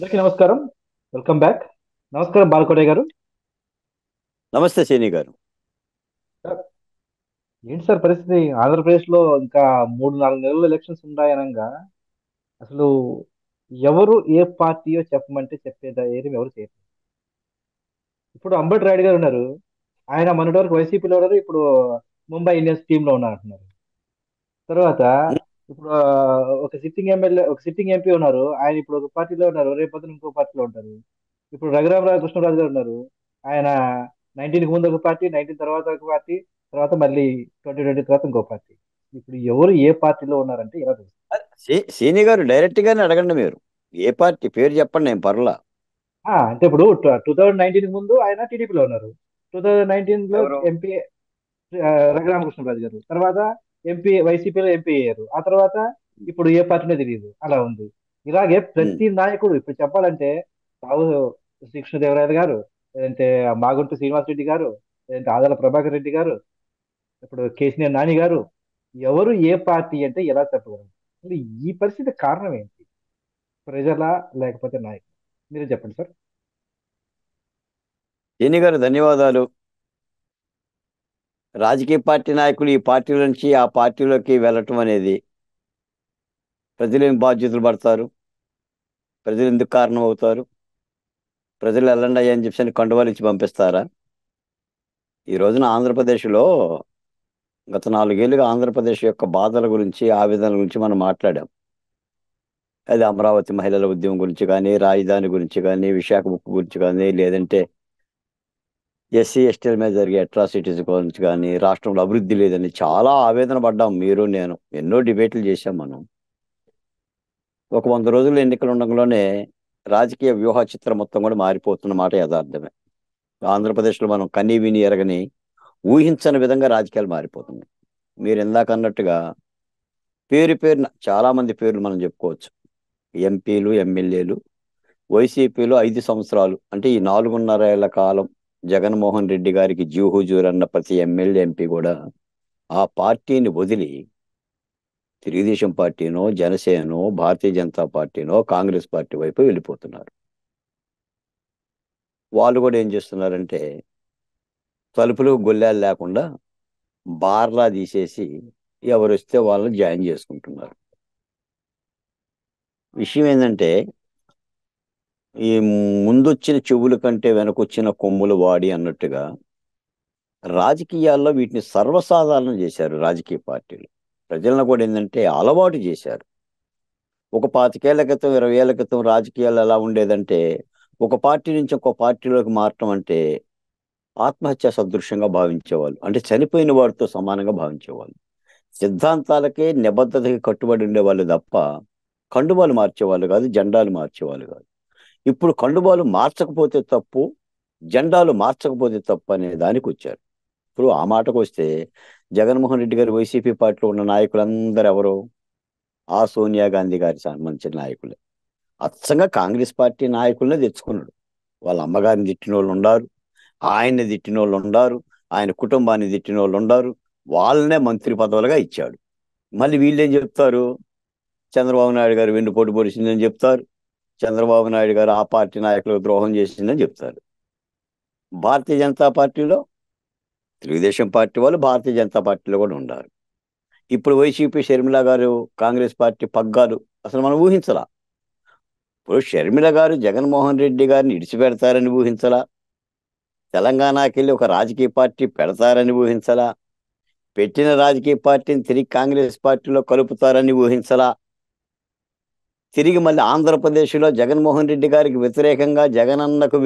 అందరికీ నమస్కారం. Welcome back. నమస్కారం బాలకోటే గారు. నమస్తే శని గారు. సార్, ఏంటి సార్ పరిస్థితి? ఆంధ్రప్రదేశ్ లో ఇంకా 3-4 నెలలు ఎలక్షన్స్ ఉన్నాయనగా అసలు ఎవరు ఏ పార్టీయో చెప్పమంటే చెప్పే ధైర్యం ఎవరు చేయరు. ఇప్పుడు అంబటి రాయుడు గారు ఉన్నారు. ఆయన మొన్నటి వరకు వైసీపీలో ఉన్నారు. ఇప్పుడు ముంబై ఇండియన్స్ టీమ్ లో ఉన్నారు అంటున్నారు. తర్వాత ఉమ్, ఇప్పుడు ఒక సిట్టింగ్ ఎమ్మెల్యే, ఒక సిట్టింగ్ ఎంపీ ఉన్నారు. ఆయన ఇప్పుడు ఒక పార్టీలో ఉన్నారు, రేపు పొద్దున ఇంకో పార్టీలో ఉంటారు. ఇప్పుడు రఘురామరావు కృష్ణరాజు గారు ఉన్నారు. ఆయన 19కి ముందు ఒక పార్టీ, 19 తర్వాత ఒక పార్టీ, తర్వాత మళ్ళీ 2020 తర్వాత ఇంకో పార్టీ. ఇప్పుడు ఎవరు ఏ పార్టీలో ఉన్నారంటే ఎలా తెలుసు? శని గారు డైరెక్ట్ గానే అడగండి మీరు. ఏ పార్టీ పేరు చెప్పండి, నేను పర్లా. అంటే ఇప్పుడు 2019 ముందు ఆయన టీడీపీలో ఉన్నారు. 2019 లో ఎవరు? ఎంపీ రఘురామకృష్ణరాజు గారు. తర్వాత ఎంపీ వైసీపీలో ఎంపీ అయ్యారు. ఆ తర్వాత ఇప్పుడు ఏ పార్టీనో తెలియదు, అలా ఉంది. ఇలాగే ఉమ్, ప్రతి నాయకుడు ఇప్పుడు చెప్పాలంటే రావు శ్రీకృష్ణదేవరాయలు గారు, లేదంటే మాగుంట శ్రీనివాసరెడ్డి గారు, లేదంటే ఆదాల ప్రభాకర్ రెడ్డి గారు, ఇప్పుడు కేసీఆర్ నాని గారు, ఎవరు ఏ పార్టీ అంటే ఎలా చెప్పగలరు? అసలు ఈ పరిస్థితి కారణం ఏంటి? ప్రజల, లేకపోతే నాయకులు? మీరే చెప్పండి సార్. శని గారు ధన్యవాదాలు. రాజకీయ పార్టీ నాయకులు ఈ పార్టీల నుంచి ఆ పార్టీలోకి వెళ్ళటం అనేది ప్రజలు ఏం బాధ్యతలు పడతారు? ప్రజలు ఎందుకు కారణం అవుతారు? ప్రజలు వెళ్ళండి అయ్యా అని చెప్పి కండువాలు ఇచ్చి పంపిస్తారా? ఈ రోజున ఆంధ్రప్రదేశ్లో గత 4 ఏళ్లుగా ఆంధ్రప్రదేశ్ యొక్క బాధల గురించి, ఆవేదనల గురించి మనం మాట్లాడాం. అది అమరావతి మహిళల ఉద్యమం గురించి కానీ, రాజధాని గురించి కానీ, విశాఖ ఉక్కు గురించి కానీ, లేదంటే ఎస్సీ ఎస్టీల మీద జరిగే అట్రాసిటీస్ గురించి కానీ, రాష్ట్రంలో అభివృద్ధి లేదని చాలా ఆవేదన పడ్డాం, మీరు నేను ఎన్నో డిబేట్లు చేశాం మనం. ఒక 100 రోజులు ఎన్నికలు ఉండడంలోనే రాజకీయ వ్యూహ చిత్రం మొత్తం కూడా మారిపోతున్న మాట యథార్థమే. ఆంధ్రప్రదేశ్లో మనం కనీ విని ఎరగని, ఊహించని విధంగా రాజకీయాలు మారిపోతున్నాయి. మీరు ఇందాక అన్నట్టుగా పేరు పేరున చాలా మంది పేర్లు మనం చెప్పుకోవచ్చు. ఎంపీలు, ఎమ్మెల్యేలు, వైసీపీలో 5 సంవత్సరాలు అంటే ఈ 4.5 ఏళ్ల కాలం జగన్మోహన్ రెడ్డి గారికి జూహుజూర్ అన్న ప్రతి ఎమ్మెల్యే, ఎంపీ కూడా ఆ పార్టీని వదిలి తెలుగుదేశం పార్టీనో, జనసేనో, భారతీయ జనతా పార్టీనో, కాంగ్రెస్ పార్టీ వైపు వెళ్ళిపోతున్నారు. వాళ్ళు కూడా ఏం చేస్తున్నారంటే తలుపులు గొల్లాలు లేకుండా బార్లా తీసేసి ఎవరు వస్తే వాళ్ళని జాయిన్ చేసుకుంటున్నారు. విషయం ఏంటంటే ఈ ముందొచ్చిన చెవుల కంటే వెనకొచ్చిన కొమ్ములు వాడి అన్నట్టుగా రాజకీయాల్లో వీటిని సర్వసాధారణం చేశారు రాజకీయ పార్టీలు. ప్రజలను కూడా ఏంటంటే అలవాటు చేశారు. ఒక 25 ఏళ్ల క్రితం, 20 ఏళ్ల క్రితం రాజకీయాలు ఎలా ఉండేదంటే ఒక పార్టీ నుంచి ఇంకో పార్టీలోకి మారటం అంటే ఆత్మహత్య సదృశ్యంగా భావించేవాళ్ళు. అంటే చనిపోయిన వాడితో సమానంగా భావించేవాళ్ళు. సిద్ధాంతాలకే నిబద్ధతకి కట్టుబడి ఉండేవాళ్ళు తప్ప కండువాలు మార్చేవాళ్ళు కాదు, జెండాలు మార్చేవాళ్ళు కాదు. ఇప్పుడు కండువాలు మార్చకపోతే తప్పు, జెండాలు మార్చకపోతే తప్పు అనే దానికి వచ్చారు. ఇప్పుడు ఆ మాటకు వస్తే జగన్మోహన్ రెడ్డి గారు వైసీపీ పార్టీలో ఉన్న నాయకులందరూ ఎవరు? ఆ సోనియా గాంధీ గారికి సంబంధించిన నాయకులే. అచ్చంగా కాంగ్రెస్ పార్టీ నాయకులనే తెచ్చుకున్నాడు. వాళ్ళ అమ్మగారిని తిట్టిన వాళ్ళు ఉండారు, ఆయన్ని తిట్టిన వాళ్ళు ఉండారు, ఆయన కుటుంబాన్ని తిట్టిన వాళ్ళు ఉండారు. వాళ్ళనే మంత్రి పదవులుగా ఇచ్చాడు. మళ్ళీ వీళ్ళేం చెప్తారు? చంద్రబాబు నాయుడు గారు వెన్నుపోటు పొడిచిందని చెప్తారు. చంద్రబాబు నాయుడు గారు ఆ పార్టీ నాయకులకు ద్రోహం చేసిందని చెప్తారు. భారతీయ జనతా పార్టీలో తెలుగుదేశం పార్టీ వాళ్ళు భారతీయ జనతా పార్టీలో కూడా ఉన్నారు. ఇప్పుడు వైసీపీ షర్మిల గారు కాంగ్రెస్ పార్టీ పగ్గాలు అసలు మనం ఊహించలా. ఇప్పుడు షర్మిల గారు జగన్మోహన్ రెడ్డి గారిని ఇడిచిపెడతారని ఊహించలా. తెలంగాణకి వెళ్ళి ఒక రాజకీయ పార్టీ పెడతారని ఊహించలా. పెట్టిన రాజకీయ పార్టీని తిరిగి కాంగ్రెస్ పార్టీలో కలుపుతారని ఊహించలా. తిరిగి మళ్ళీ ఆంధ్రప్రదేశ్లో జగన్మోహన్ రెడ్డి గారికి వ్యతిరేకంగా జగనన్నకు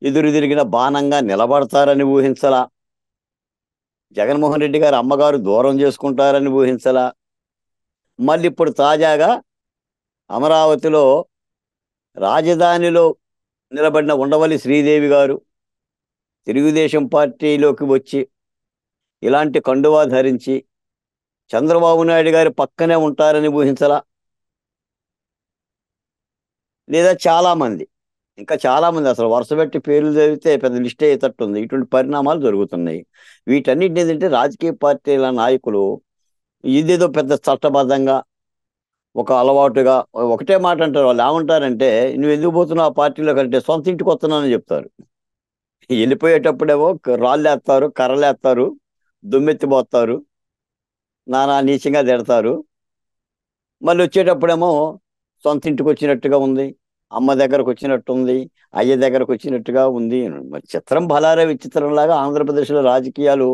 ఎదురు తిరిగిన బాణంగా నిలబడతారని ఊహించలా. జగన్మోహన్ రెడ్డి గారు అమ్మగారు దూరం చేసుకుంటారని ఊహించలా. మళ్ళీ ఇప్పుడు తాజాగా అమరావతిలో రాజధానిలో నిలబడిన ఉండవల్లి శ్రీదేవి గారు తెలుగుదేశం పార్టీలోకి వచ్చి ఇలాంటి కండువా ధరించి చంద్రబాబు నాయుడు గారి పక్కనే ఉంటారని ఊహించలా. లేదా చాలా మంది, ఇంకా చాలా మంది అసలు వరుస పెట్టి పేర్లు చదివితే పెద్ద లిస్ట్ అయ్యేటట్టు ఉంది. ఇటువంటి పరిణామాలు జరుగుతున్నాయి. వీటన్నిటిని ఏంటంటే రాజకీయ పార్టీల నాయకులు ఇదేదో పెద్ద చట్టబద్ధంగా ఒక అలవాటుగా ఒకటే మాట అంటారు. వాళ్ళు ఏమంటారంటే, నువ్వు ఎందుకు పోతున్నావు ఆ పార్టీలో కంటే, సొంత ఇంటికి వస్తున్నానని చెప్తారు. వెళ్ళిపోయేటప్పుడేమో రాళ్ళేస్తారు, కర్రలేస్తారు, దుమ్మెత్తిపోస్తారు, నానా నీచంగా తిడతారు. మళ్ళీ వచ్చేటప్పుడేమో సొంత ఇంటికి వచ్చినట్టుగా ఉంది, అమ్మ దగ్గరకు వచ్చినట్టు ఉంది, అయ్య దగ్గరకు వచ్చినట్టుగా ఉంది. మరి చిత్రం బలారే విచిత్రంలాగా ఆంధ్రప్రదేశ్లో రాజకీయాలు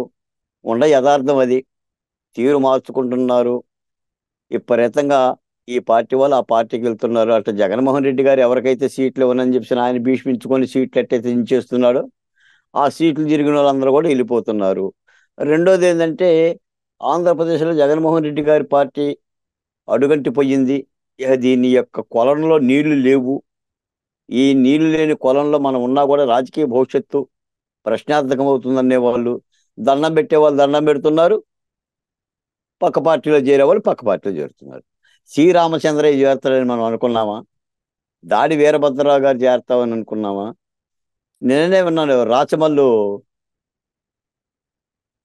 యథార్థం అది. తీరు మార్చుకుంటున్నారు విపరీతంగా. ఈ పార్టీ వాళ్ళు ఆ పార్టీకి వెళ్తున్నారు. అట్లా జగన్మోహన్ రెడ్డి గారు ఎవరికైతే సీట్లు ఇవ్వనని చెప్పి ఆయన భీష్మించుకొని సీట్లు ఎట్టయితే దించేస్తున్నాడో, ఆ సీట్లు జరిగిన వాళ్ళందరూ కూడా వెళ్ళిపోతున్నారు. రెండోది ఏంటంటే, ఆంధ్రప్రదేశ్లో జగన్మోహన్ రెడ్డి గారి పార్టీ అడుగంటి పోయింది. ఇక దీని యొక్క కొలంలో నీళ్లు లేవు. ఈ నీళ్లు లేని కొలంలో మనం ఉన్నా కూడా రాజకీయ భవిష్యత్తు ప్రశ్నార్థకం అవుతుందనే వాళ్ళు దండం పెట్టే వాళ్ళు దండం పెడుతున్నారు, పక్క పార్టీలో చేరే వాళ్ళు పక్క పార్టీలో చేరుతున్నారు. శ్రీరామచంద్రయ్య చేరుతారని మనం అనుకున్నామా? దాడి వీరభద్రరావు గారు చేరుతామని అనుకున్నామా? నేనే విన్నాను, రాచమల్లు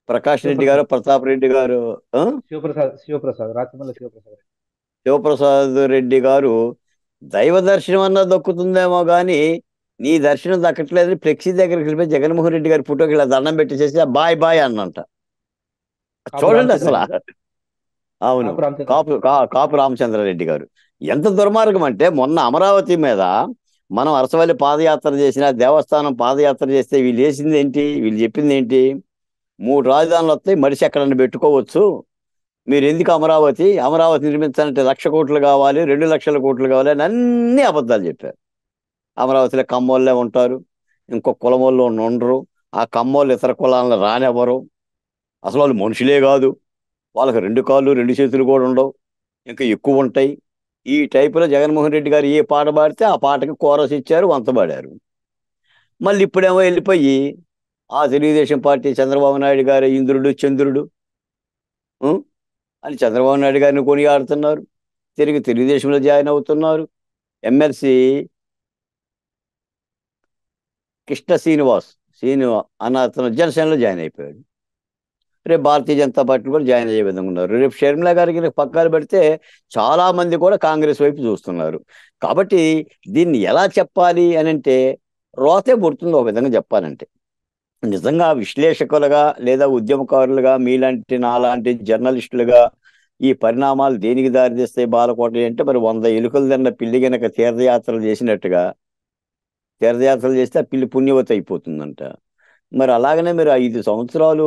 ప్రకాష్ రెడ్డి గారు, శివప్రసాద్ ప్రతాప్ రెడ్డి గారు, ఆ? శివప్రసాద్ రాచమల్ల శివప్రసాద్. శివప్రసాద్ రెడ్డి గారు దైవ దర్శనం అన్నా దక్కుతుందేమో కానీ నీ దర్శనం దక్కట్లేదని ఫ్లెక్సీ దగ్గరికి వెళ్ళిపోయి జగన్మోహన్ రెడ్డి గారి ఫోటోకి ఇలా దండం పెట్టేసేసి బాయ్ బాయ్ అన్నంట. కాపు చూడండి అసలు. రామచంద్రారెడ్డి గారు. అవును. కాపు కాపు రామచంద్రారెడ్డి. కాపు రామచంద్రారెడ్డి గారు. ఎంత దుర్మార్గం అంటే, మొన్న అమరావతి మీద మనం అరసవల్లి పాదయాత్ర చేసిన, దేవస్థానం పాదయాత్ర చేస్తే వీళ్ళు వేసింది ఏంటి, వీళ్ళు చెప్పింది ఏంటి? 3 రాజధానులు వస్తాయి, మడిసి ఎక్కడన్నా పెట్టుకోవచ్చు, మీరు ఎందుకు అమరావతి అమరావతి నిర్మించాలంటే 1,00,000 కోట్లు కావాలి, 2,00,000 కోట్లు కావాలి అని అన్ని అబద్ధాలు చెప్పారు. అమరావతిలో కమ్మోళ్ళే ఉంటారు, ఇంకో కులం వాళ్ళు ఉండరు, ఆ కమ్మోళ్ళు ఇతర కులాలను రానివ్వరు, అసలు వాళ్ళు మనుషులే కాదు, వాళ్ళకి 2 కాళ్ళు 2 చేతులు కూడా ఉండవు, ఇంకా ఎక్కువ ఉంటాయి. ఈ టైపులో జగన్మోహన్ రెడ్డి గారు ఏ పాట పాడితే ఆ పాటకి కోరస్ ఇచ్చారు, వంత పాడారు. మళ్ళీ ఇప్పుడేమో వెళ్ళిపోయి ఆ తెలుగుదేశం పార్టీ చంద్రబాబు నాయుడు గారు ఇంద్రుడు చంద్రుడు, ఉం? అని చంద్రబాబు నాయుడు గారిని కొనియాడుతున్నారు, తిరిగి తెలుగుదేశంలో జాయిన్ అవుతున్నారు. ఎమ్మెల్సీ కృష్ణ శ్రీను అన్న అతను జనసేనలో జాయిన్ అయిపోయాడు. రేపు భారతీయ జనతా పార్టీ కూడా జాయిన్ అయ్యే విధంగా ఉన్నారు. రేపు షర్మిల గారికి పక్కాలు పెడితే చాలా మంది కూడా కాంగ్రెస్ వైపు చూస్తున్నారు. కాబట్టి దీన్ని ఎలా చెప్పాలి అని అంటే, రోతే పుడుతుంది ఒక విధంగా చెప్పాలంటే. నిజంగా విశ్లేషకులుగా లేదా ఉద్యమకారులుగా మీలాంటి నాలాంటి జర్నలిస్టులుగా ఈ పరిణామాలు దేనికి దారితీస్తాయి బాలకోట అంటే, మరి 100 ఎలుకలు తిన్న పిల్లి గనక తీర్థయాత్రలు చేస్తే ఆ పిల్లి పుణ్యవతి అయిపోతుందంట. మరి అలాగనే మీరు 5 సంవత్సరాలు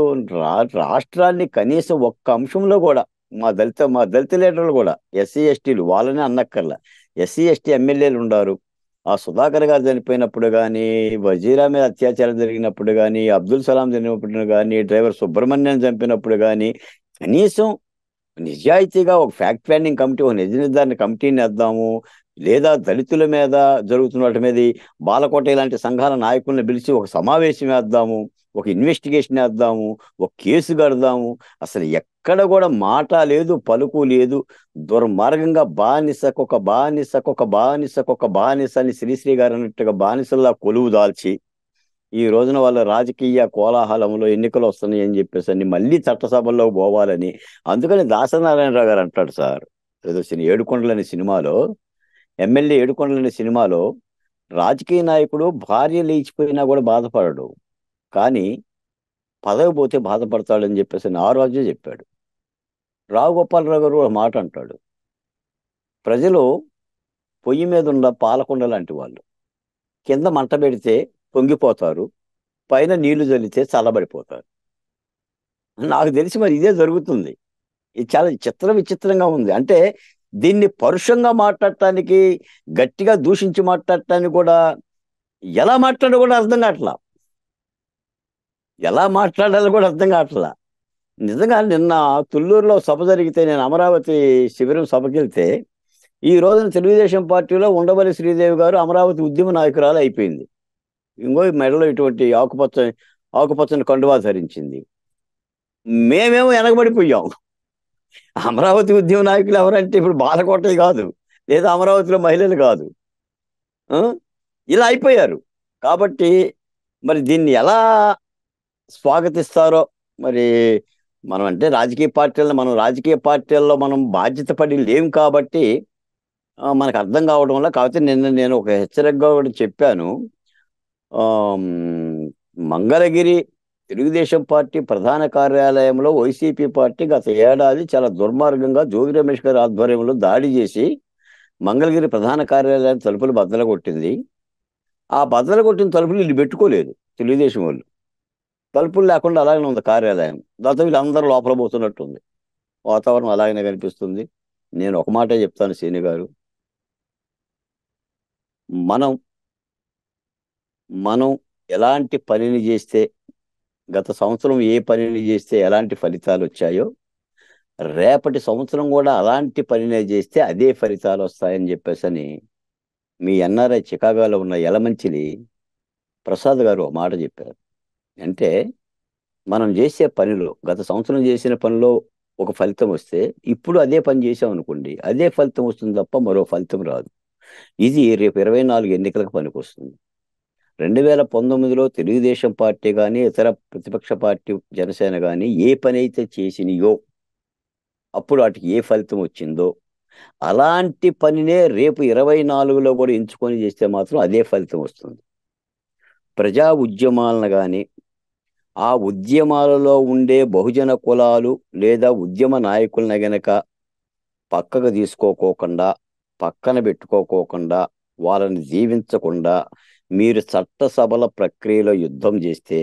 రాష్ట్రాన్ని కనీసం ఒక్క అంశంలో కూడా మా దళిత లీడర్లు కూడా, ఎస్సీ ఎస్టీలు వాళ్ళనే అన్నక్కర్లా, ఎస్సీ ఎస్టీ ఎమ్మెల్యేలు ఉన్నారు. ఆ సుధాకర్ గారు చనిపోయినప్పుడు కానీ, వజీరా మీద అత్యాచారం జరిగినప్పుడు కానీ, అబ్దుల్ సలాం చనిపోయినప్పుడు కానీ, డ్రైవర్ సుబ్రహ్మణ్యం చంపినప్పుడు కానీ, కనీసం నిజాయితీగా ఒక ఫ్యాక్ట్ ఫైండింగ్ కమిటీ, ఒక నిజ నిర్ధారణ కమిటీని వేద్దాము, లేదా దళితుల మీద జరుగుతున్న వాటి మీద బాలకోట ఇలాంటి సంఘాల నాయకుల్ని పిలిచి ఒక సమావేశం వేద్దాము, ఒక ఇన్వెస్టిగేషన్ వేద్దాము, ఒక కేసు కడదాము. అసలు ఎక్కడ కూడా మాట లేదు, పలుకు లేదు. దుర్మార్గంగా బానిస అని శ్రీశ్రీ గారు అన్నట్టుగా బానిసల్లా కొలువు దాల్చి ఈ రోజున వాళ్ళ రాజకీయ కోలాహలంలో ఎన్నికలు వస్తున్నాయి అని చెప్పేసి అని మళ్ళీ చట్టసభల్లో పోవాలని. అందుకని దాసనారాయణరావు గారు అంటాడు సార్, ఏదో ఏడుకొండలని సినిమాలో, ఎమ్మెల్యే ఏడుకొండలని సినిమాలో, రాజకీయ నాయకుడు భార్య లేచిపోయినా కూడా బాధపడడు, కానీ పదవి పోతే బాధపడతాడని చెప్పేసి ఆ రోజే చెప్పాడు. రావు గోపాలరావు గారు ఒక మాట అంటాడు, ప్రజలు పొయ్యి మీద ఉన్న పాలకొండ లాంటి వాళ్ళు, కింద మంట పెడితే పొంగిపోతారు, పైన నీళ్లు చల్లితే చల్లబడిపోతారు. నాకు తెలిసి మరి ఇదే జరుగుతుంది. ఇది చాలా విచిత్రంగా ఉంది. అంటే దీన్ని పరుషంగా మాట్లాడటానికి, గట్టిగా దూషించి మాట్లాడటానికి కూడా ఎలా మాట్లాడో కూడా అర్థం కావట్లా, ఎలా మాట్లాడాలో కూడా అర్థం కావట్లా. నిజంగా నిన్న తుళ్ళూరులో సభ జరిగితే, నేను అమరావతి శిబిరం సభకి వెళ్తే, ఈ రోజున తెలుగుదేశం పార్టీలో ఉండవల్లి శ్రీదేవి గారు అమరావతి ఉద్యమ నాయకురాలు అయిపోయింది. ఇంకో మెడలో ఇటువంటి ఆకుపచ్చని కండువా ధరించింది. మేమేమో వెనకబడిపోయాం. అమరావతి ఉద్యమ నాయకులు ఎవరంటే ఇప్పుడు బాలకోట కాదు, లేదా అమరావతిలో మహిళలు కాదు, ఆ? ఇలా అయిపోయారు. కాబట్టి మరి దీన్ని ఎలా స్వాగతిస్తారో మరి మనం అంటే రాజకీయ పార్టీల్లో మనం బాధ్యత పడి లేం కాబట్టి మనకు అర్థం కావడం వల్ల. కాకపోతే నిన్న నేను ఒక హెచ్చరికగా కూడా చెప్పాను. ఆమ్, మంగళగిరి తెలుగుదేశం పార్టీ ప్రధాన కార్యాలయంలో వైసీపీ పార్టీ గత ఏడాది చాలా దుర్మార్గంగా జోగి రమేష్ గారి ఆధ్వర్యంలో దాడి చేసి మంగళగిరి ప్రధాన కార్యాలయం తలుపులు బద్దలు కొట్టింది. ఆ బద్దలు కొట్టిన తలుపులు వీళ్ళు పెట్టుకోలేదు తెలుగుదేశం వాళ్ళు. తలుపులు లేకుండా అలాగనే ఉంది కార్యాలయం. దాంతో వీళ్ళందరూ లోపల పోతున్నట్టుంది. వాతావరణం అలాగనే కనిపిస్తుంది. నేను ఒక మాటే చెప్తాను శ్రీని గారు, మనం మనం ఎలాంటి పనిని చేస్తే, గత సంవత్సరం ఏ పనిని చేస్తే ఎలాంటి ఫలితాలు వచ్చాయో, రేపటి సంవత్సరం కూడా అలాంటి పనినే చేస్తే అదే ఫలితాలు వస్తాయని చెప్పేసని మీ ఎన్ఆర్ఐ చికాగోలో ఉన్న యలమంచిలి ప్రసాద్ గారు ఒక మాట చెప్పారు. అంటే మనం చేసే పనిలో, గత సంవత్సరం చేసిన పనిలో ఒక ఫలితం వస్తే ఇప్పుడు అదే పని చేసాం అనుకోండి, అదే ఫలితం వస్తుంది తప్ప మరో ఫలితం రాదు. ఇది రేపు 24 ఎన్నికలకు పనికొస్తుంది. 2019లో తెలుగుదేశం పార్టీ కానీ ఇతర ప్రతిపక్ష పార్టీ జనసేన కానీ ఏ పని అయితే చేసినాయో, అప్పుడు వాటికి ఏ ఫలితం వచ్చిందో, అలాంటి పనినే రేపు 24లో కూడా ఎంచుకొని చేస్తే మాత్రం అదే ఫలితం వస్తుంది. ప్రజా ఉద్యమాలను కానీ, ఆ ఉద్యమాలలో ఉండే బహుజన కులాలు లేదా ఉద్యమ నాయకులను గనక పక్కకు తీసుకోకోకుండా, పక్కన పెట్టుకోకోకుండా, వాళ్ళని జీవించకుండా మీరు చట్టసభల ప్రక్రియలో యుద్ధం చేస్తే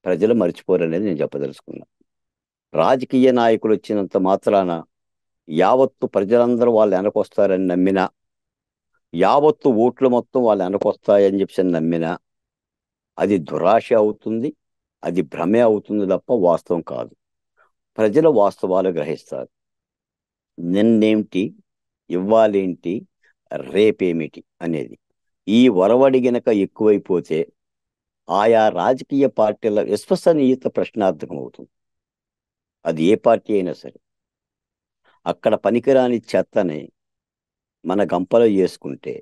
ప్రజలు మర్చిపోరనేది నేను చెప్పదలుచుకున్నా. రాజకీయ నాయకులు వచ్చినంత మాత్రాన యావత్తు ప్రజలందరూ వాళ్ళు వెనకొస్తారని నమ్మినా, యావత్తు ఓట్లు మొత్తం వాళ్ళు వెనకొస్తాయని చెప్పి నమ్మినా అది దురాశ అవుతుంది, అది భ్రమే అవుతుంది తప్ప వాస్తవం కాదు. ప్రజలు వాస్తవాలు గ్రహిస్తారు. నిన్నేమిటి, ఇవ్వాలేంటి, రేపేమిటి అనేది. ఈ ఒరవడి గనక ఎక్కువైపోతే ఆయా రాజకీయ పార్టీల విశ్వసనీయత ప్రశ్నార్థకం అవుతుంది. అది ఏ పార్టీ అయినా సరే. అక్కడ పనికిరాని చెత్తని మన గంపలో వేసుకుంటే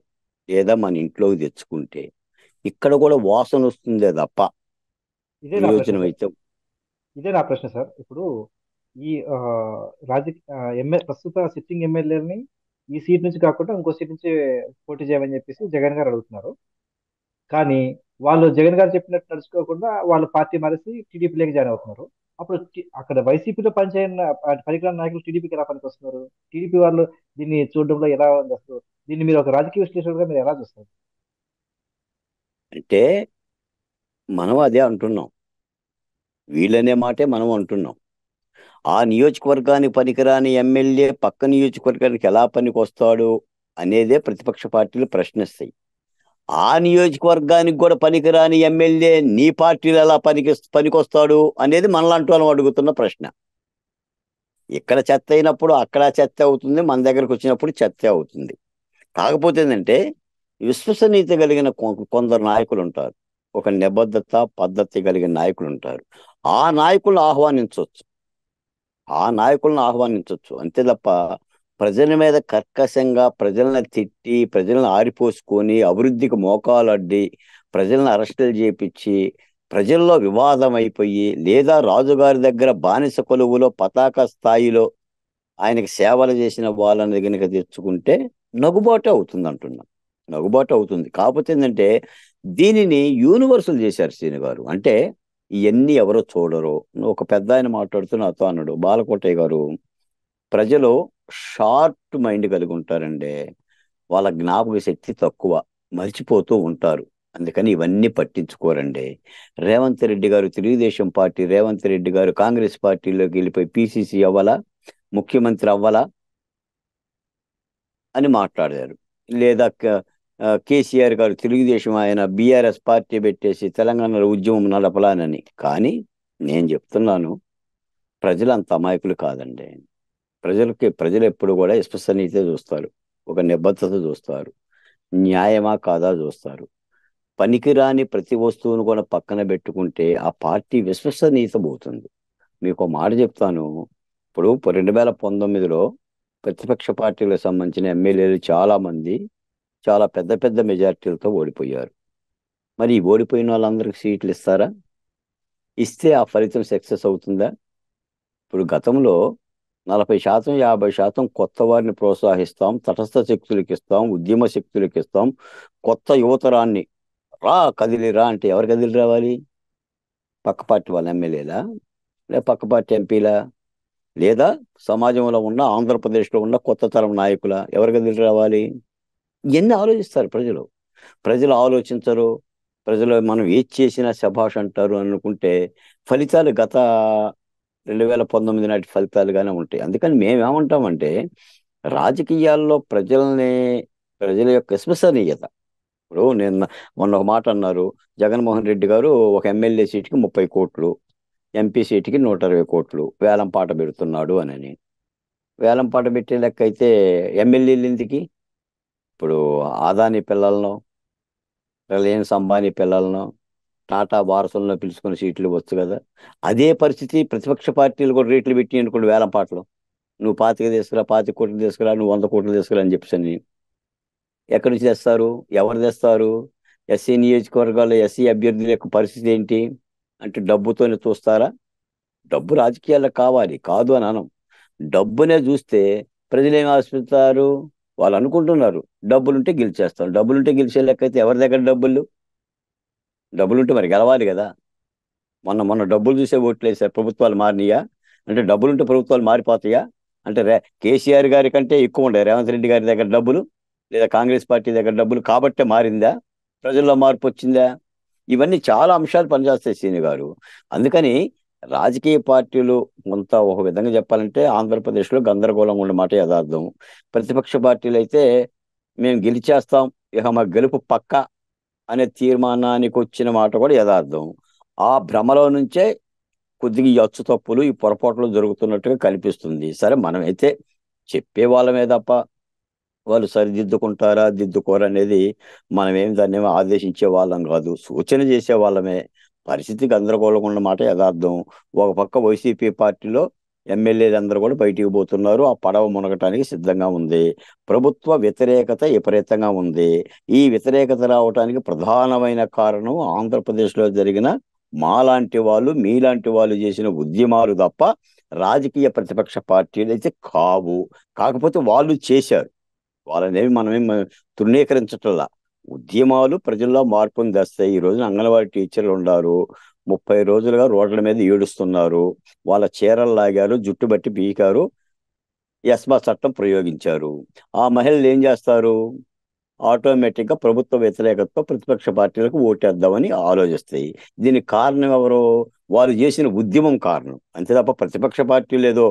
లేదా మన ఇంట్లోకి తెచ్చుకుంటే ఇక్కడ కూడా వాసన వస్తుందే తప్ప ఇదే నా ప్రశ్న ప్రయోజనం సార్. అయితే. ఇదే నా ప్రశ్న సార్. ఇప్పుడు ఈ ప్రస్తుత సిట్టింగ్ ఎమ్మెల్యేలని ఈ సీట్ నుంచి కాకుండా ఇంకో సీట్ నుంచి పోటీ చేయమని చెప్పేసి జగన్ గారు అడుగుతున్నారు. కానీ వాళ్ళు జగన్ గారు చెప్పినట్టు నడుచుకోకుండా వాళ్ళ పార్టీ మారేసి టీడీపీలోకి జాయిన్ అవుతున్నారు. అప్పుడు అక్కడ వైసీపీలో పనిచేయని పనికిరాని నాయకులు టీడీపీకి ఎలా పనికి వస్తున్నారు? టీడీపీ వాళ్ళు దీన్ని చూడడంలో ఎలా ఉంది అసలు? దీన్ని మీరు ఒక రాజకీయ విశ్లేషకుడిగా మీరు ఎలా చూస్తారు? అంటే మనం అదే అంటున్నాం, వీళ్ళనే మాటే మనం అంటున్నాం. ఆ నియోజకవర్గానికి పనికిరాని ఎమ్మెల్యే పక్క నియోజకవర్గానికి ఎలా పనికి వస్తాడు అనేదే ప్రతిపక్ష పార్టీలు ప్రశ్నిస్తాయి. ఆ నియోజకవర్గానికి కూడా పనికిరాని ఎమ్మెల్యే నీ పార్టీలో ఎలా పనికొస్తాడు అనేది మనలాంటి వాళ్ళం అడుగుతున్న ప్రశ్న. ఇక్కడ చెత్త అయినప్పుడు అక్కడ చెత్త అవుతుంది, మన దగ్గరకు వచ్చినప్పుడు చెత్త అవుతుంది. కాకపోతే ఏంటంటే విశ్వసనీయత కలిగిన కొందరు నాయకులు ఉంటారు, ఒక నిబద్ధత పద్ధతి కలిగిన నాయకులు ఉంటారు. ఆ నాయకులను ఆహ్వానించవచ్చు, అంతే తప్ప ప్రజల మీద కర్కశంగా ప్రజలను తిట్టి, ప్రజలను ఆరిపోసుకొని, అభివృద్ధికి మోకాలు అడ్డి, ప్రజలను అరెస్టులు చేపించి, ప్రజల్లో వివాదం అయిపోయి, లేదా రాజుగారి దగ్గర బానిస కొలువులో పతాక స్థాయిలో ఆయనకి సేవలు చేసిన వాళ్ళని కనుక తెచ్చుకుంటే నగుబాటు అవుతుంది అంటున్నా. నగుబాటు అవుతుంది. కాకపోతే ఏంటంటే దీనిని యూనివర్సల్ చేశారు శ్రీని గారు. అంటే ఇవన్నీ ఎవరో చూడరు. ఒక పెద్ద ఆయన మాట్లాడుతూ నాతో అన్నాడు, బాలకోటయ్య గారు, ప్రజలు షార్ట్ మైండ్ కలిగి ఉంటారండి, వాళ్ళ జ్ఞాపక శక్తి తక్కువ, మర్చిపోతూ ఉంటారు, అందుకని ఇవన్నీ పట్టించుకోరండి. రేవంత్ రెడ్డి గారు కాంగ్రెస్ పార్టీలోకి వెళ్ళిపోయి పిసిసి అవ్వాలా, ముఖ్యమంత్రి అవ్వాలా అని మాట్లాడారు. లేదా కేసీఆర్ గారు తెలుగుదేశం, ఆయన బీఆర్ఎస్ పార్టీ పెట్టేసి తెలంగాణలో ఉద్యమం నడపలానని. కానీ నేను చెప్తున్నాను, ప్రజలు అంత అమాయకులు కాదండి. ప్రజలు ఎప్పుడు కూడా విశ్వసనీయత చూస్తారు, ఒక నిబద్ధత చూస్తారు, న్యాయమా కాదా చూస్తారు. పనికిరాని ప్రతి వస్తువును కూడా పక్కన పెట్టుకుంటే ఆ పార్టీ విశ్వసనీయత పోతుంది. మీకు ఒక మాట చెప్తాను. ఇప్పుడు 2019లో ప్రతిపక్ష పార్టీలకు సంబంధించిన ఎమ్మెల్యేలు చాలా మంది చాలా పెద్ద పెద్ద మెజార్టీలతో ఓడిపోయారు. మరి ఈ ఓడిపోయిన వాళ్ళందరికీ సీట్లు ఇస్తారా? ఇస్తే ఆ ఫలితం సక్సెస్ అవుతుందా? ఇప్పుడు గతంలో 40% 50% కొత్త వారిని ప్రోత్సహిస్తాం, తటస్థ శక్తులకు ఇస్తాం, ఉద్యమ శక్తులకు ఇస్తాం, కొత్త యువతరాన్ని రా కదిలిరా అంటే ఎవరు కదిలి రావాలి? పక్క పార్టీ వాళ్ళ ఎమ్మెల్యేలా, లేదా పక్క పార్టీ ఎంపీలా, లేదా సమాజంలో ఉన్న ఆంధ్రప్రదేశ్లో ఉన్న కొత్త తరం నాయకుల, ఎవరు కదిలి రావాలి? ఇవన్నీ ఆలోచిస్తారు ప్రజలు. ప్రజలు ఆలోచించరు. ప్రజలు మనం ఏది చేసినా శభాష్ అంటారు అనుకుంటే ఫలితాలు గత 2019 నాటి ఫలితాలుగానే ఉంటాయి. అందుకని మేమేమంటామంటే రాజకీయాల్లో ప్రజల యొక్క విశ్వసనీయత. ఇప్పుడు మొన్న ఒక మాట అన్నారు, జగన్మోహన్ రెడ్డి గారు ఒక ఎమ్మెల్యే సీటుకి 30 కోట్లు, ఎంపీ సీటుకి 120 కోట్లు వేలం పాట పెడుతున్నాడు అని. వేలం పాట పెట్టే లెక్క అయితే ఎమ్మెల్యేలు ఎందుకు? ఇప్పుడు ఆదాని పిల్లలను, రిలయన్స్ అంబానీ పిల్లలను, టాటా వారసులను పిలుచుకుని సీట్లు వచ్చు కదా. అదే పరిస్థితి ప్రతిపక్ష పార్టీలు కూడా రేట్లు పెట్టి అనుకోండి వేలం పాటలు. నువ్వు 25 తీసుకురా, 25 కోట్లు తీసుకురా, నువ్వు 100 కోట్లు తీసుకురా అని చెప్పేసి ఎక్కడి నుంచి తెస్తారు? ఎవరు తెస్తారు? ఎస్సీ నియోజకవర్గాల్లో ఎస్సీ అభ్యర్థుల యొక్క పరిస్థితి ఏంటి అంటే డబ్బుతోనే చూస్తారా? డబ్బు రాజకీయాలకు కావాలి, కాదు అని అనం. డబ్బునే చూస్తే ప్రజలు ఏం ఆశిస్తారు? వాళ్ళు అనుకుంటున్నారు డబ్బులుంటే గెలిచేస్తాం. డబ్బులుంటే గెలిచే లెక్క అయితే ఎవరి దగ్గర డబ్బులుంటే మరి గెలవాలి కదా. మొన్న మొన్న డబ్బులు చూసే ఓట్లు వేసారు, ప్రభుత్వాలు మారినాయా? అంటే డబ్బులుంటే ప్రభుత్వాలు మారిపోతాయా? అంటే కేసీఆర్ గారి కంటే ఎక్కువ ఉండే రేవంత్ రెడ్డి గారి దగ్గర డబ్బులు, లేదా కాంగ్రెస్ పార్టీ దగ్గర డబ్బులు కాబట్టే మారిందా? ప్రజల్లో మార్పు వచ్చిందా? ఇవన్నీ చాలా అంశాలు పనిచేస్తాయి శ్రీని గారు. అందుకని రాజకీయ పార్టీలు కొంత ఒక విధంగా చెప్పాలంటే ఆంధ్రప్రదేశ్లో గందరగోళంగా ఉన్నమాట యథార్థం. ప్రతిపక్ష పార్టీలు అయితే మేము గెలిచేస్తాం, ఇక మా గెలుపు పక్క అనే తీర్మానానికి వచ్చిన మాట కూడా యథార్థం. ఆ భ్రమలో నుంచే కొద్దిగా ఈ అచ్చు తప్పులు, ఈ పొరపాట్లు జరుగుతున్నట్టుగా కనిపిస్తుంది. సరే, మనమైతే చెప్పే వాళ్ళమే తప్ప వాళ్ళు సరిదిద్దుకుంటారా దిద్దుకోరా అనేది మనమేం దాన్ని ఏమీ ఆదేశించే వాళ్ళం కాదు, సూచన చేసే వాళ్ళమే. పరిస్థితి గందరగోళంగా ఉన్నమాట యథార్థం. ఒక పక్క వైసీపీ పార్టీలో ఎమ్మెల్యేలు అందరూ కూడా బయటికి పోతున్నారు, ఆ పడవ మునగటానికి సిద్ధంగా ఉంది. ప్రభుత్వ వ్యతిరేకత విపరీతంగా ఉంది. ఈ వ్యతిరేకత రావటానికి ప్రధానమైన కారణం ఆంధ్రప్రదేశ్లో జరిగిన మాలాంటి వాళ్ళు, మీలాంటి వాళ్ళు చేసిన ఉద్యమాలు తప్ప రాజకీయ ప్రతిపక్ష పార్టీలు అయితే కావు. కాకపోతే వాళ్ళు చేశారు, వాళ్ళనేమి మనమేం తృణీకరించటంలా. ఉద్యమాలు ప్రజల్లో మార్పును తెస్తాయి. ఈ రోజున అంగన్వాడీ టీచర్లు ఉన్నారు, 30 రోజులుగా రోడ్ల మీద ఏడుస్తున్నారు. వాళ్ళ చీరలు లాగారు, జుట్టు బట్టి పీకారు, ఎస్మా చట్టం ప్రయోగించారు. ఆ మహిళలు ఏం చేస్తారు? ఆటోమేటిక్గా ప్రభుత్వ వ్యతిరేకతతో ప్రతిపక్ష పార్టీలకు ఓటేద్దామని ఆలోచిస్తాయి. దీనికి కారణం ఎవరు? వారు చేసిన ఉద్యమం కారణం, అంతే తప్ప ప్రతిపక్ష పార్టీలు ఏదో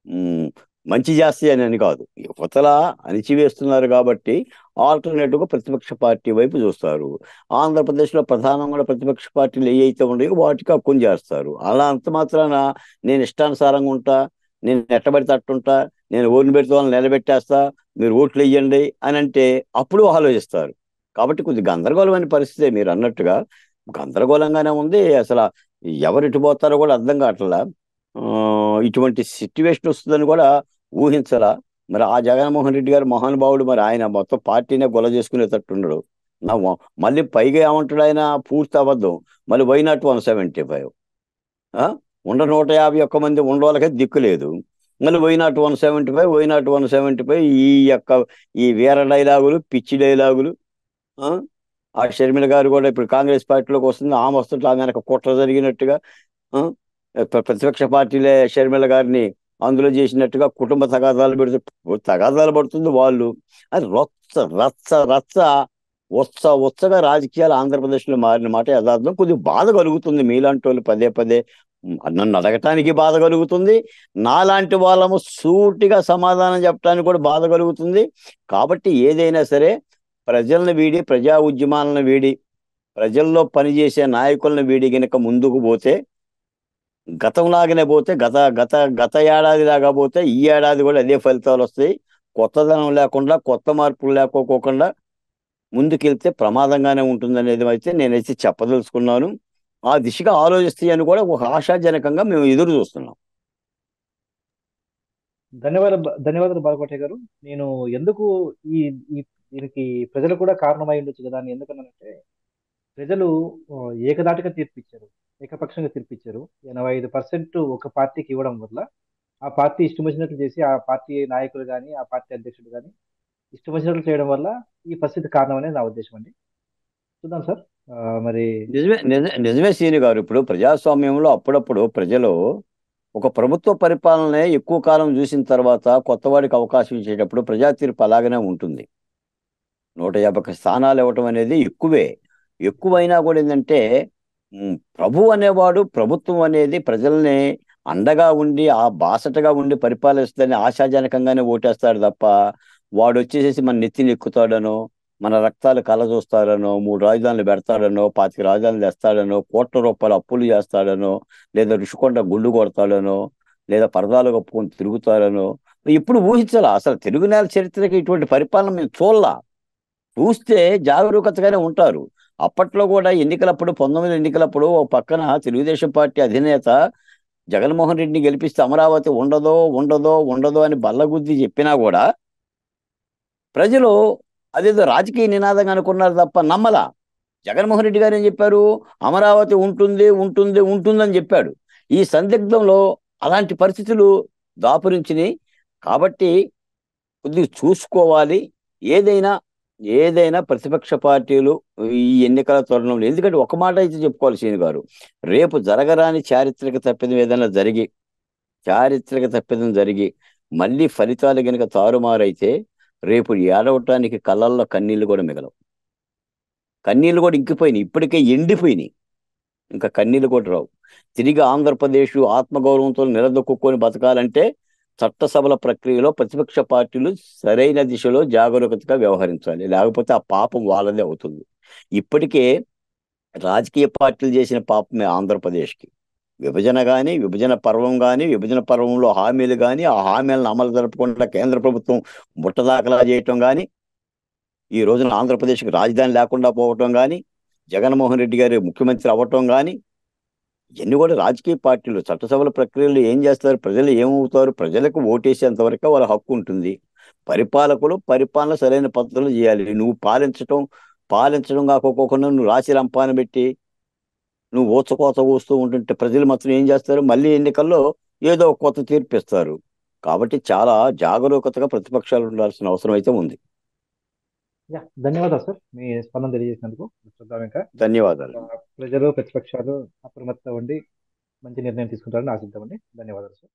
ఉమ్, మంచి చేస్తాయి అని కాదు. యువతల అణిచివేస్తున్నారు కాబట్టి ఆల్టర్నేటివ్గా ప్రతిపక్ష పార్టీ వైపు చూస్తారు. ఆంధ్రప్రదేశ్లో ప్రధానంగా ప్రతిపక్ష పార్టీలు ఏవైతే ఉన్నాయో వాటికి హక్కును చేస్తారు. అలా అంత మాత్రాన నేను ఇష్టానుసారంగా ఉంటా, నేను ఎట్టబడితే అట్టుంటా, నేను ఓట్లు పెడితే వాళ్ళని నిలబెట్టేస్తా, మీరు ఓట్లు వేయండి అని అంటే అప్పుడు ఆలోచిస్తారు. కాబట్టి కొద్దిగా గందరగోళమైన పరిస్థితి మీరు అన్నట్టుగా గందరగోళంగానే ఉంది. అసలు ఎవరు పోతారో కూడా అర్థం కావట్లా. ఇటువంటి సిట్యువేషన్ వస్తుందని కూడా ఊహించరా. మరి ఆ జగన్మోహన్ రెడ్డి గారు మహానుభావుడు, మరి ఆయన మొత్తం పార్టీనే గొల చేసుకునేటట్టున్నాడు. మళ్ళీ పైగా ఏమంటాడు ఆయన? పూర్తి అబద్ధం. మళ్ళీ వైనాట్ 175, ఉండ 151 మంది ఉండవాళ్ళకే దిక్కు లేదు. మళ్ళీ వైనాట్ 175, వైనాట్ 175, ఈ యొక్క ఈ వీర డైలాగులు, పిచ్చి డైలాగులు. ఆ ఆ షర్మిల గారు కూడా ఇప్పుడు కాంగ్రెస్ పార్టీలోకి వస్తుంది, ఆమె వస్తుంటే ఆమె వెనక కుట్ర జరిగినట్టుగా, ఆ, ప్రతిపక్ష పార్టీలే షర్మిల గారిని అందులో చేసినట్టుగా కుటుంబ తగాదాలు పెడుతూ తగాదాలు పడుతుంది వాళ్ళు. అది రచ్చ రచ్చ రచ్చ, ఉత్సగా రాజకీయాలు ఆంధ్రప్రదేశ్లో మారిన మాట యథార్థం. కొద్దిగా బాధ కలుగుతుంది మీలాంటి వాళ్ళు పదే పదే నన్ను అడగటానికి బాధ కలుగుతుంది, నాలాంటి వాళ్ళము సూటిగా సమాధానం చెప్పడానికి కూడా బాధ కలుగుతుంది. కాబట్టి ఏదైనా సరే ప్రజలను వీడి, ప్రజా ఉద్యమాలను వీడి, ప్రజల్లో పనిచేసే నాయకులను వీడి గనక ముందుకు పోతే, గతంలాగానే పోతే, గత గత గత ఏడాది లాగా పోతే ఈ ఏడాది కూడా అదే ఫలితాలు వస్తాయి. కొత్తదనం లేకుండా, కొత్త మార్పులు లేకోకుండా ముందుకెళ్తే ప్రమాదంగానే ఉంటుందనేది అయితే నేనైతే చెప్పదలుచుకున్నాను. ఆ దిశగా ఆలోచిస్తాయని కూడా ఒక ఆశాజనకంగా మేము ఎదురు చూస్తున్నాం. ధన్యవాదాలు బాలకోటయ్య గారు. నేను ఎందుకు ఈ ఈ దీనికి ప్రజలు కూడా కారణమై ఉండొచ్చు కదా అని ఎందుకన్నానంటే, ప్రజలు ఏకదాటిగా తీర్పు ఇచ్చారు. ఏకపక్షంగా తీర్పిచ్చారు. 85% ఒక పార్టీకి ఇవ్వడం వల్ల ఆ పార్టీ ఇష్టం వచ్చినట్లు చేసి ఆ పార్టీ నాయకులు కానీ ఆ పార్టీ అధ్యక్షుడు కానీ ఇష్టం వచ్చినట్లు చేయడం వల్ల ఈ పరిస్థితి కారణం అనేది నా ఉద్దేశం అండి. చూద్దాం సార్. ఆ, మరి నిజమే శ్రీని గారు. ఇప్పుడు ప్రజాస్వామ్యంలో అప్పుడప్పుడు ప్రజలు ఒక ప్రభుత్వ పరిపాలన ఎక్కువ కాలం చూసిన తర్వాత కొత్త వాడికి అవకాశం ఇచ్చేటప్పుడు ప్రజా తీర్పు అలాగనే ఉంటుంది. 150 స్థానాలు ఇవ్వటం అనేది ఎక్కువే. ఎక్కువైనా కూడా ఏంటంటే ప్రభు అనేవాడు, ప్రభుత్వం అనేది ప్రజల్ని అండగా ఉండి ఆ బాసటగా ఉండి పరిపాలిస్తుందని ఆశాజనకంగానే ఓటేస్తాడు తప్ప వాడు వచ్చేసేసి మన నెత్తిని ఎక్కుతాడనో, మన రక్తాలు కళ్ళ చూస్తాడనో, 3 రాజధానులు పెడతాడనో, 25 రాజధానులు తెస్తాడనో, కోట్ల రూపాయలు అప్పులు చేస్తాడనో, లేదా ఋషికొండ గుండు కొడతాడనో, లేదా పరదాలు కప్పుకొని తిరుగుతాడనో ఇప్పుడు ఊహించాల. అసలు తెలుగు నేల చరిత్రకి ఇటువంటి పరిపాలన మేము చూడలా. చూస్తే జాగరూకతగానే ఉంటారు. అప్పట్లో కూడా ఎన్నికలప్పుడు 19 ఎన్నికలప్పుడు ఓ పక్కన తెలుగుదేశం పార్టీ అధినేత జగన్మోహన్ రెడ్డిని గెలిపిస్తే అమరావతి ఉండదో ఉండదో ఉండదో అని బల్లగుద్ది చెప్పినా కూడా ప్రజలు అదేదో రాజకీయ నినాదంగా అనుకున్నారు తప్ప నమ్మలా. జగన్మోహన్ రెడ్డి గారు ఏం చెప్పారు? అమరావతి ఉంటుంది ఉంటుంది ఉంటుందని చెప్పాడు. ఈ సందిగ్ధంలో అలాంటి పరిస్థితులు దాపురించినాయి. కాబట్టి కొద్దిగా చూసుకోవాలి. ఏదైనా ఏదైనా ప్రతిపక్ష పార్టీలు ఈ ఎన్నికల తరుణంలో, ఎందుకంటే ఒక మాట అయితే చెప్పుకోవాలి శ్రీను గారు, రేపు జరగరాని చారిత్రక తప్పిదం జరిగి మళ్ళీ ఫలితాలు గనుక తారుమారైతే రేపు ఏడవటానికి కళ్ళల్లో కన్నీళ్లు కూడా మిగలవు. కన్నీళ్లు కూడా ఇంకిపోయినాయి, ఇప్పటికే ఎండిపోయినాయి. ఇంకా కన్నీళ్లు కూడా రావు. తిరిగి ఆంధ్రప్రదేశ్ ఆత్మగౌరవంతో నిలదొక్కుని బతకాలంటే చట్టసభల ప్రక్రియలో ప్రతిపక్ష పార్టీలు సరైన దిశలో జాగరూకతగా వ్యవహరించాలి. లేకపోతే ఆ పాపం వాళ్ళదే అవుతుంది. ఇప్పటికే రాజకీయ పార్టీలు చేసిన పాపమే ఆంధ్రప్రదేశ్కి. విభజన కానీ, విభజన పర్వం కానీ, విభజన పర్వంలో హామీలు కానీ, ఆ హామీలను అమలు జరపకుండా కేంద్ర ప్రభుత్వం బుట్టదాఖలా చేయటం కానీ, ఈ రోజున ఆంధ్రప్రదేశ్కి రాజధాని లేకుండా పోవటం కానీ, జగన్మోహన్ రెడ్డి గారి ముఖ్యమంత్రి అవ్వటం కానీ, ఇవన్నీ కూడా రాజకీయ పార్టీలు చట్టసభల ప్రక్రియలో ఏం చేస్తారు, ప్రజలు ఏమవుతారు, ప్రజలకు ఓటేసేంత వరకు వాళ్ళ హక్కు ఉంటుంది. పరిపాలకులు పరిపాలన సరైన పద్ధతులు చేయాలి. నువ్వు పాలించడం కాకోకుండా నువ్వు రాశి రంపాన పెట్టి నువ్వు ఊచకోత కూస్తూ ఉంటుంటే ప్రజలు మాత్రం ఏం చేస్తారు? మళ్ళీ ఎన్నికల్లో ఏదో ఒక కొత్త తీర్పు ఇస్తారు. కాబట్టి చాలా జాగరూకతగా ప్రతిపక్షాలు ఉండాల్సిన అవసరం అయితే ఉంది. యా, ధన్యవాదాలు సార్ మీ స్పందన తెలియజేసినందుకు. చూద్దాం ఇంకా. ధన్యవాదాలు. ఆ, ప్రజలు ప్రతిపక్షాలు అప్రమత్తం ఉండి మంచి నిర్ణయం తీసుకుంటారని ఆశిద్దామండి. ధన్యవాదాలు సార్.